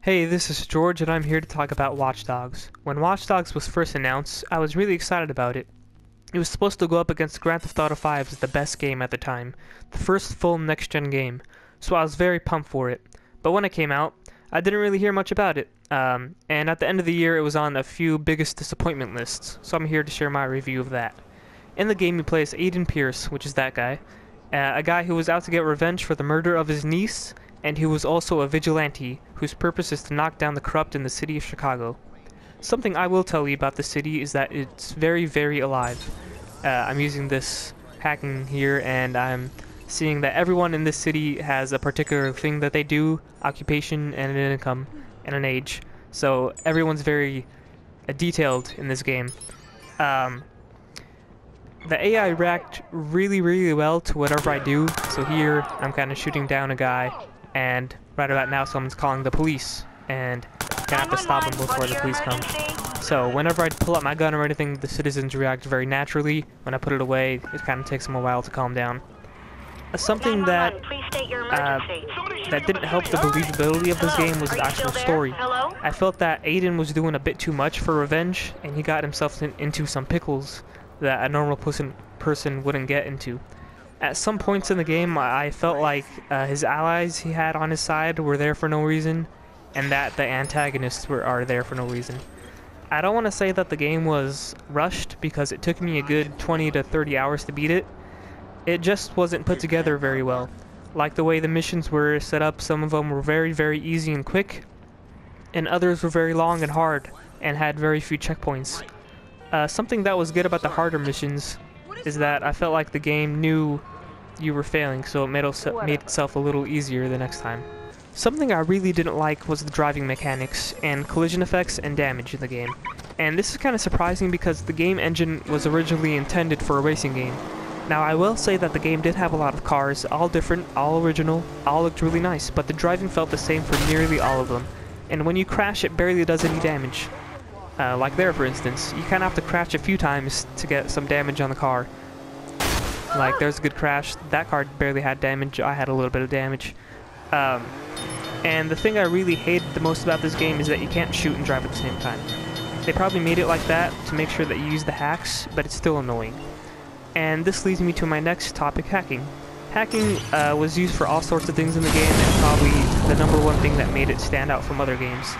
Hey, this is George, and I'm here to talk about Watch Dogs. When Watch Dogs was first announced, I was really excited about it. It was supposed to go up against Grand Theft Auto 5 as the best game at the time, the first full next-gen game, so I was very pumped for it. But when it came out, I didn't really hear much about it, and at the end of the year it was on a few biggest disappointment lists, so I'm here to share my review of that. In the game you play as Aiden Pierce, which is that guy, a guy who was out to get revenge for the murder of his niece, and who was also a vigilante whose purpose is to knock down the corrupt in the city of Chicago. Something I will tell you about the city is that it's very, very alive. I'm using this hacking here, and I'm seeing that everyone in this city has a particular thing that they do, occupation and an income and an age. So everyone's very detailed in this game. The AI react really, really well to whatever I do. So here, I'm kind of shooting down a guy, and right about now someone's calling the police, and I have to stop them before the police come. So whenever I pull out my gun or anything, the citizens react very naturally. When I put it away, it kind of takes them a while to calm down. Something that didn't help the believability of this game was the actual story. I felt that Aiden was doing a bit too much for revenge, and he got himself into some pickles that a normal person wouldn't get into. At some points in the game, I felt like his allies he had on his side were there for no reason, and that the antagonists are there for no reason. I don't want to say that the game was rushed, because it took me a good 20 to 30 hours to beat it. It just wasn't put together very well. Like the way the missions were set up, some of them were very, very easy and quick, and others were very long and hard, and had very few checkpoints. Something that was good about the harder missions is that I felt like the game knew you were failing, so it made itself a little easier the next time. Something I really didn't like was the driving mechanics and collision effects and damage in the game. And this is kind of surprising because the game engine was originally intended for a racing game. Now I will say that the game did have a lot of cars, all different, all original, all looked really nice, but the driving felt the same for nearly all of them. And when you crash, it barely does any damage. Like there, for instance, you kind of have to crash a few times to get some damage on the car. Like, there's a good crash. That car barely had damage. I had a little bit of damage. And the thing I really hated the most about this game is that you can't shoot and drive at the same time. They probably made it like that to make sure that you use the hacks, but it's still annoying. And this leads me to my next topic, hacking. Hacking was used for all sorts of things in the game, and probably the number one thing that made it stand out from other games.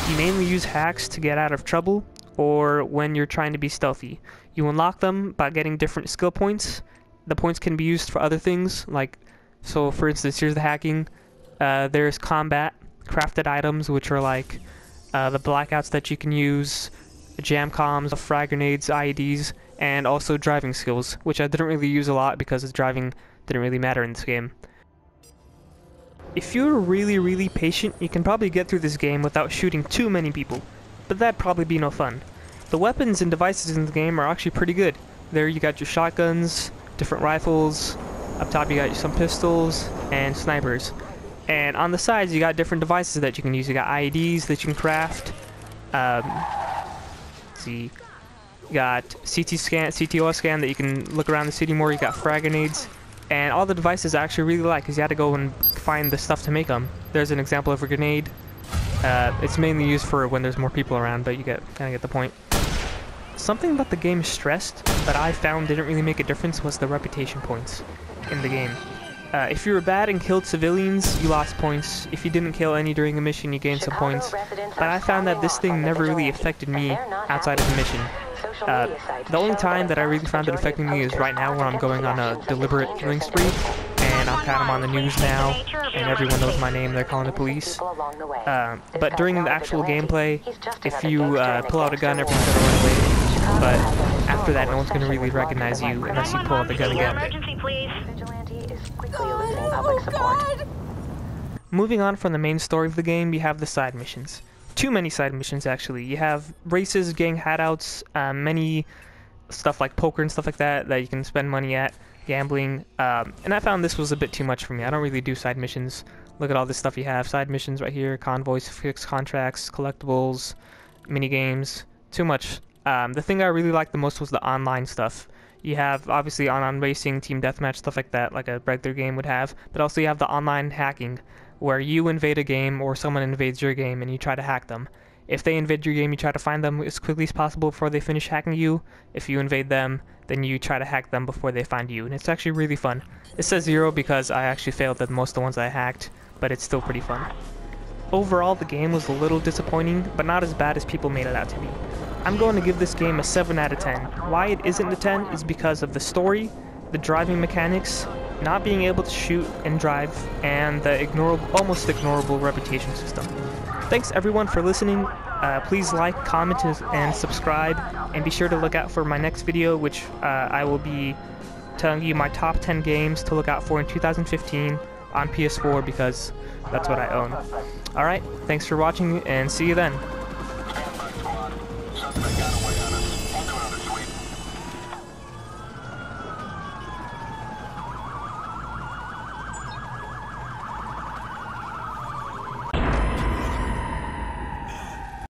You mainly use hacks to get out of trouble, or when you're trying to be stealthy. You unlock them by getting different skill points. The points can be used for other things, like, so for instance, here's the hacking. There's combat, crafted items, which are like the blackouts that you can use, jam comms, frag grenades, IEDs, and also driving skills, which I didn't really use a lot because the driving didn't really matter in this game. If you're really, really patient, you can probably get through this game without shooting too many people, but that'd probably be no fun. The weapons and devices in the game are actually pretty good. There you got your shotguns, different rifles, up top you got some pistols, and snipers. And on the sides you got different devices that you can use. You got IEDs that you can craft, let's see, you got CTOS scan that you can look around the city more, you got frag grenades, and all the devices I actually really like because you had to go and find the stuff to make them. There's an example of a grenade. It's mainly used for when there's more people around, but you kind of get the point. Something that the game stressed that I found didn't really make a difference was the reputation points in the game. If you were bad and killed civilians, you lost points. If you didn't kill any during a mission, you gained some points. But I found that this thing never really affected me outside of the mission. The only time that I really found it affecting me is right now, where I'm going on a deliberate killing spree, and I'm kind of on the news now, and everyone knows my name, they're calling the police. But during the actual gameplay, if you pull out a gun, everyone's gonna run away. But after that, no one's gonna really recognize you unless you pull out the gun again. Moving on from the main story of the game, you have the side missions. Too many side missions, actually. You have races, gang hideouts, many stuff like poker and stuff like that you can spend money at, gambling, and I found this was a bit too much for me. I don't really do side missions. Look at all this stuff you have. Side missions right here, convoys, fixed contracts, collectibles, mini games. Too much. The thing I really liked the most was the online stuff. You have, obviously, online racing, team deathmatch, stuff like that, like a regular game would have, but also you have the online hacking, where you invade a game or someone invades your game and you try to hack them. If they invade your game, you try to find them as quickly as possible before they finish hacking you. If you invade them, then you try to hack them before they find you, and it's actually really fun. It says 0 because I actually failed at most of the ones I hacked, but it's still pretty fun. Overall, the game was a little disappointing, but not as bad as people made it out to be. I'm going to give this game a 7 out of 10. Why it isn't a 10 is because of the story, the driving mechanics, not being able to shoot and drive, and the almost ignorable reputation system. Thanks everyone for listening. Please like, comment, and subscribe, and be sure to look out for my next video, which I will be telling you my top 10 games to look out for in 2015 on PS4, because that's what I own. Alright, thanks for watching, and see you then.